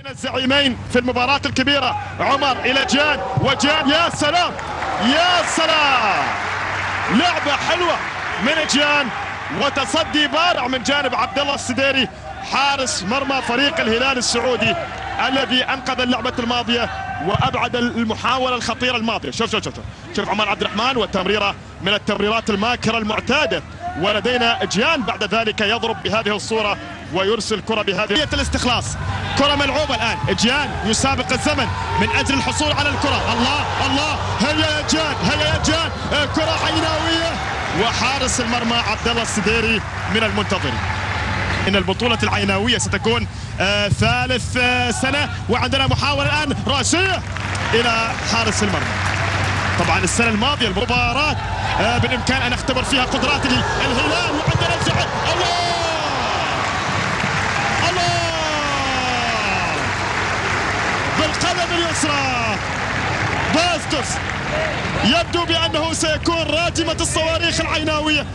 بين الزعيمين في المباراة الكبيرة. عمر إلى جان وجان، يا سلام يا سلام، لعبة حلوة من جان وتصدي بارع من جانب عبد الله السديري حارس مرمى فريق الهلال السعودي الذي انقذ اللعبة الماضية وابعد المحاولة الخطيرة الماضية. شوف عمر عبد الرحمن، والتمريرة من التمريرات الماكرة المعتادة، ولدينا جان بعد ذلك يضرب بهذه الصورة ويرسل كرة بهذه الاستخلاص. كرة ملعوبة الآن، جان يسابق الزمن من أجل الحصول على الكرة. الله هيا يا جان، هيا يا جان، كرة عيناوية وحارس المرمى عبد الله السديري من المنتظرين. إن البطولة العيناوية ستكون ثالث سنة، وعندنا محاولة الآن رأسية إلى حارس المرمى. طبعا السنة الماضية المباراة بالإمكان أن أختبر فيها قدرات الهلال، وعندنا الزعل. الله بالقدم اليسرى باستوس، يبدو بأنه سيكون راجمة الصواريخ العيناوية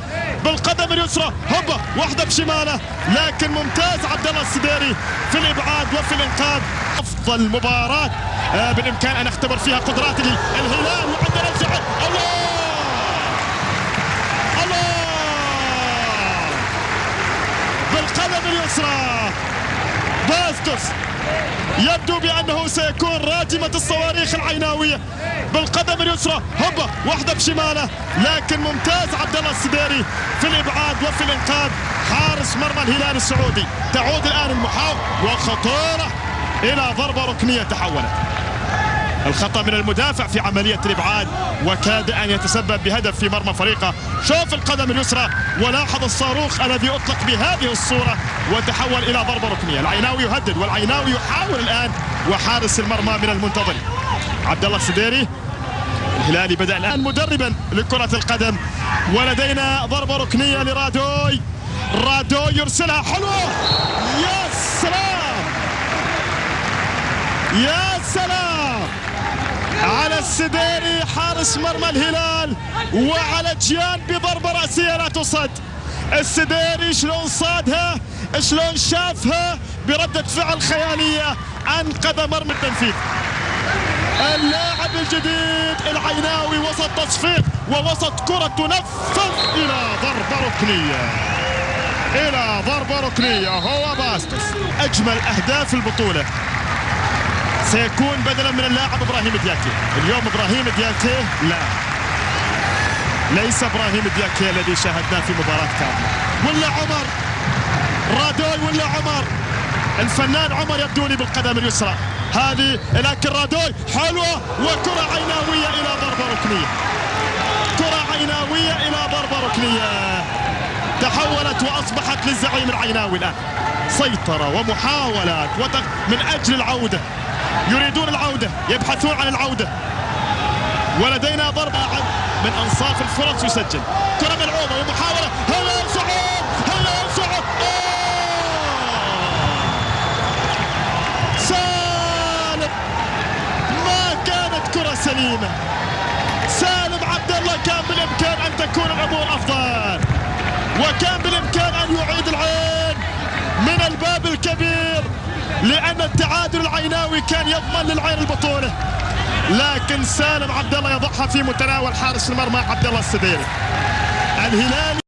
بالقدم اليسرى. هبة واحدة بشماله، لكن ممتاز عبد الله السديري في الإبعاد وفي الإنقاذ. أفضل مباراة بالإمكان أن أختبر فيها قدرات الهلال، وعندنا الزعل. الله بالقدم اليسرى باستوس، يبدو بأنه سيكون راجمة الصواريخ العيناوية بالقدم اليسرى. هبة واحدة بشماله، لكن ممتاز عبد الله السديري في الإبعاد وفي الإنقاذ. حارس مرمى الهلال السعودي. تعود الآن المحاولة وخطيرة إلى ضربة ركنية تحولت. الخطأ من المدافع في عملية الإبعاد، وكاد أن يتسبب بهدف في مرمى فريقه. شوف القدم اليسرى، ولاحظ الصاروخ الذي أطلق بهذه الصورة وتحول إلى ضربة ركنية. العيناوي يهدد، والعيناوي يحاول الآن، وحارس المرمى من المنتظر عبد الله السديري. الهلالي بدأ الآن مدربا لكرة القدم، ولدينا ضربة ركنية لرادوي. رادوي يرسلها حلوة، يا سلام يا سلام على السديري حارس مرمى الهلال، وعلى جيان بضربة رأسية لا تصد. السديري شلون صادها، شلون شافها بردة فعل خيالية، أنقذ مرمى التنفيذ. اللاعب الجديد العيناوي وسط تصفيق ووسط كرة تنفذ إلى ضربة ركنية هو باستوس. أجمل أهداف البطولة سيكون بدلا من اللاعب إبراهيم دياكي. اليوم إبراهيم دياكي ليس إبراهيم دياكي الذي شاهدناه في مباراة كاملة، ولا عمر رادوي، ولا عمر الفنان عمر يبدو لي بالقدم اليسرى هذه، لكن رادوي حلوة، وكرة عيناوية إلى ضربة ركنية. كرة عيناوية إلى ضربة ركنية تحولت وأصبحت للزعيم العيناوي الآن. سيطرة ومحاولات من أجل العودة، يريدون العودة، يبحثون عن العودة، ولدينا ضربة من أنصاف الفرص يسجل. كرة ملعوبة ومحاولة، هلا سعود، هلا سعود. سالم، ما كانت كرة سليمة. سالم عبد الله كان بالإمكان أن تكون الأمور أفضل، وكان بالإمكان أن يعيد العين من الباب الكبير، لأن التعادل العيناوي كان يضمن للعين البطولة، لكن سالم عبد الله يضعها في متناول حارس المرمى عبد الله السديري. الهلال